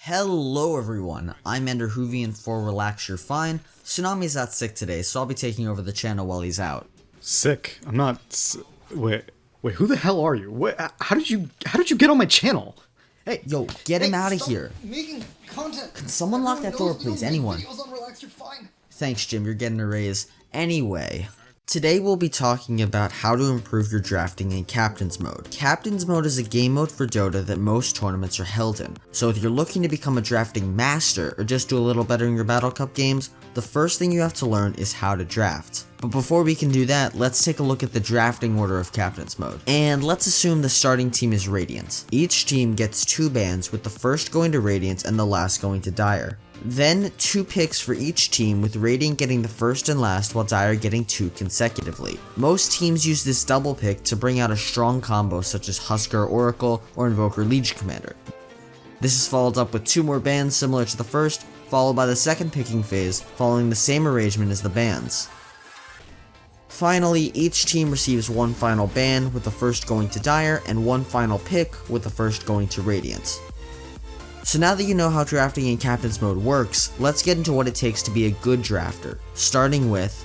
Hello everyone, I'm Enderwhovian for Relax You're Fine. Tsunami's out sick today, so I'll be taking over the channel while he's out. Sick? I'm not. Wait, who the hell are you? How did you get on my channel? Hey, Yo, get him out of here. Making content. Can someone lock that door, please? Anyone? Thanks, Jim, you're getting a raise. Anyway, today we'll be talking about how to improve your drafting in Captain's Mode. Captain's Mode is a game mode for Dota that most tournaments are held in. So if you're looking to become a drafting master or just do a little better in your Battle Cup games, the first thing you have to learn is how to draft. But before we can do that, let's take a look at the drafting order of Captain's Mode. And let's assume the starting team is Radiant. Each team gets 2 bans, with the first going to Radiant and the last going to Dire. Then 2 picks for each team, with Radiant getting the first and last while Dire getting 2 consecutively. Most teams use this double pick to bring out a strong combo such as Husker Oracle or Invoker Legion Commander. This is followed up with 2 more bans similar to the first, followed by the second picking phase, following the same arrangement as the bans. Finally, each team receives 1 final ban, with the first going to Dire, and 1 final pick, with the first going to Radiant. So now that you know how drafting in Captain's Mode works, let's get into what it takes to be a good drafter, starting with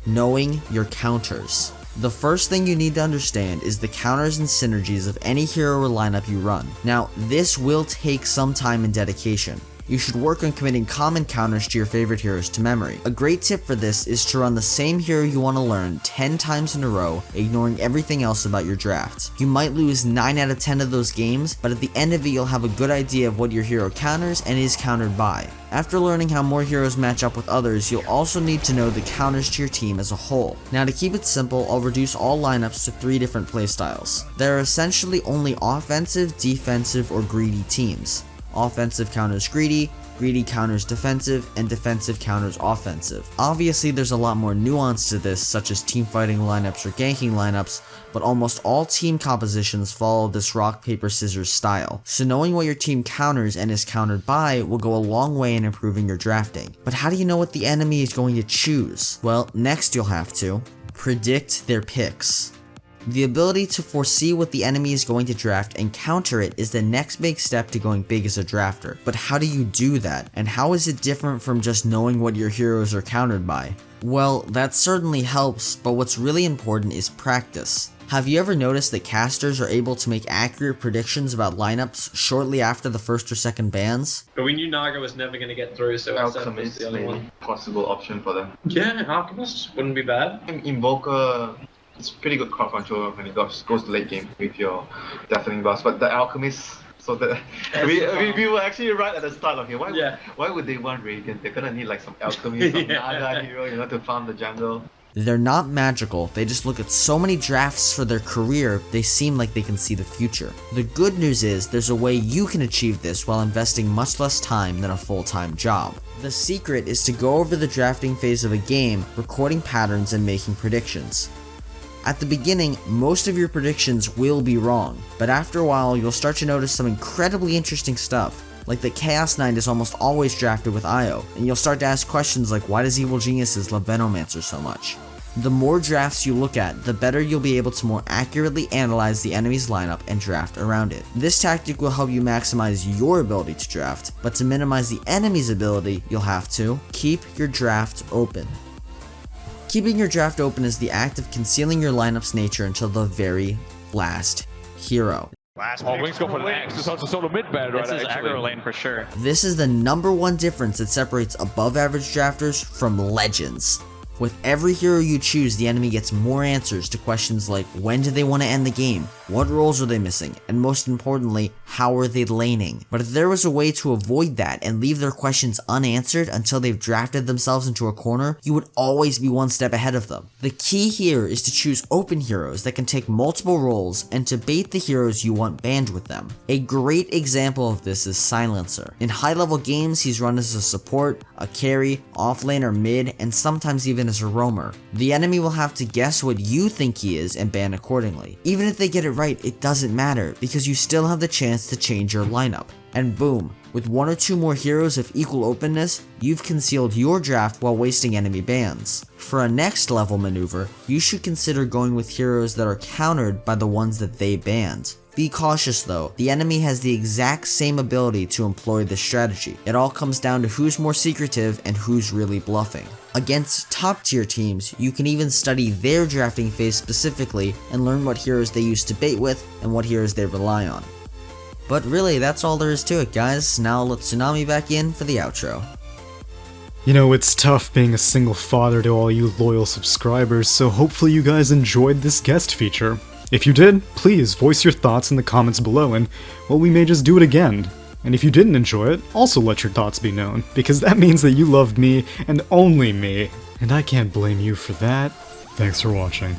knowing your counters. The first thing you need to understand is the counters and synergies of any hero or lineup you run. Now, this will take some time and dedication. You should work on committing common counters to your favorite heroes to memory. A great tip for this is to run the same hero you want to learn 10 times in a row, ignoring everything else about your draft. You might lose 9 out of 10 of those games, but at the end of it you'll have a good idea of what your hero counters and is countered by. After learning how more heroes match up with others, you'll also need to know the counters to your team as a whole. Now, to keep it simple, I'll reduce all lineups to 3 different playstyles. There are essentially only offensive, defensive, or greedy teams. Offensive counters greedy, greedy counters defensive, and defensive counters offensive. Obviously there's a lot more nuance to this, such as teamfighting lineups or ganking lineups, but almost all team compositions follow this rock paper scissors style. So knowing what your team counters and is countered by will go a long way in improving your drafting. But how do you know what the enemy is going to choose? Well, next you'll have to predict their picks. The ability to foresee what the enemy is going to draft and counter it is the next big step to going big as a drafter. But how do you do that? And how is it different from just knowing what your heroes are countered by? Well, that certainly helps, but what's really important is practice. Have you ever noticed that casters are able to make accurate predictions about lineups shortly after the first or second bans? But we knew Naga was never going to get through, so Alchemist the only one. Possible option for them. Yeah, Alchemist wouldn't be bad. Invoker, it's pretty good crowd control when it goes to late game with your deafening blast, but the Alchemist, so that we were actually right at the start of here. Why would they want Radiant? They're gonna need like some Alchemist, some Naga hero, to farm the jungle. They're not magical, they just look at so many drafts for their career, they seem like they can see the future. The good news is, there's a way you can achieve this while investing much less time than a full-time job. The secret is to go over the drafting phase of a game, recording patterns and making predictions. At the beginning, most of your predictions will be wrong, but after a while you'll start to notice some incredibly interesting stuff, like that Chaos Knight is almost always drafted with Io, and you'll start to ask questions like, why does Evil Geniuses love Venomancer so much? The more drafts you look at, the better you'll be able to more accurately analyze the enemy's lineup and draft around it. This tactic will help you maximize your ability to draft, but to minimize the enemy's ability, you'll have to keep your draft open. Keeping your draft open is the act of concealing your lineup's nature until the very last hero. Wing's got an X, it's a sort of mid-band right now. This is aggro lane for sure. This is the #1 difference that separates above average drafters from legends. With every hero you choose, the enemy gets more answers to questions like, when do they want to end the game? What roles are they missing? And most importantly, how are they laning? But if there was a way to avoid that and leave their questions unanswered until they've drafted themselves into a corner, you would always be one step ahead of them. The key here is to choose open heroes that can take multiple roles and to bait the heroes you want banned with them. A great example of this is Silencer. In high level games, he's run as a support, a carry, offlaner, mid, and sometimes even as a roamer. The enemy will have to guess what you think he is and ban accordingly. Even if they get it right, it doesn't matter, because you still have the chance to change your lineup. And boom, with 1 or 2 more heroes of equal openness, you've concealed your draft while wasting enemy bans. For a next level maneuver, you should consider going with heroes that are countered by the ones that they banned. Be cautious though, the enemy has the exact same ability to employ this strategy. It all comes down to who's more secretive and who's really bluffing. Against top tier teams, you can even study their drafting phase specifically and learn what heroes they use to bait with and what heroes they rely on. But really, that's all there is to it, guys. Now I'll let Tsunami back in for the outro. You know, it's tough being a single father to all you loyal subscribers, so hopefully you guys enjoyed this guest feature. If you did, please voice your thoughts in the comments below and, well, we may just do it again. And if you didn't enjoy it, also let your thoughts be known, because that means that you loved me and only me, and I can't blame you for that. Thanks for watching.